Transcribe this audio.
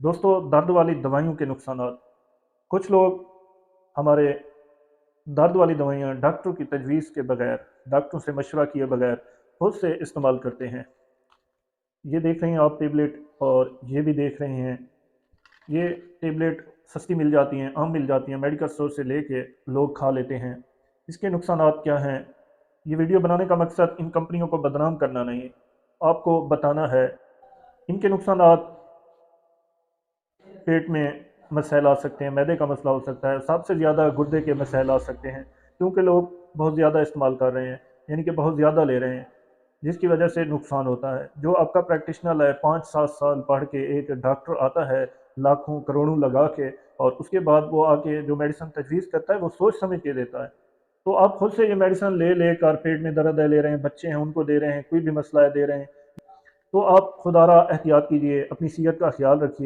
दोस्तों, दर्द वाली दवाइयों के नुकसानात। कुछ लोग हमारे दर्द वाली दवाइयाँ डॉक्टरों की तजवीज़ के बगैर, डॉक्टरों से मशवरा किए बगैर खुद से इस्तेमाल करते हैं। ये देख रहे हैं आप टेबलेट, और ये भी देख रहे हैं ये टेबलेट सस्ती मिल जाती हैं, आम मिल जाती हैं, मेडिकल स्टोर से लेके लोग खा लेते हैं। इसके नुकसानात क्या हैं? ये वीडियो बनाने का मकसद इन कंपनियों को बदनाम करना नहीं, आपको बताना है। इनके नुकसानात: पेट में मसैल आ सकते हैं, मैदे का मसला हो सकता है, सबसे ज़्यादा गुर्दे के मसैल आ सकते हैं, क्योंकि लोग बहुत ज़्यादा इस्तेमाल कर रहे हैं, यानी कि बहुत ज़्यादा ले रहे हैं, जिसकी वजह से नुकसान होता है। जो आपका प्रैक्टिशनर है, 5-7 साल पढ़ के एक डॉक्टर आता है लाखों करोड़ों लगा के, और उसके बाद वो आके जो मेडिसिन तजवीज़ करता है वो सोच समझ के देता है। तो आप खुद से ये मेडिसिन ले लेकर पेट में दर्द है ले रहे हैं, बच्चे हैं उनको दे रहे हैं, कोई भी मसला है दे रहे हैं, तो आप खुदारा एहतियात कीजिए, अपनी सेहत का ख्याल रखिए।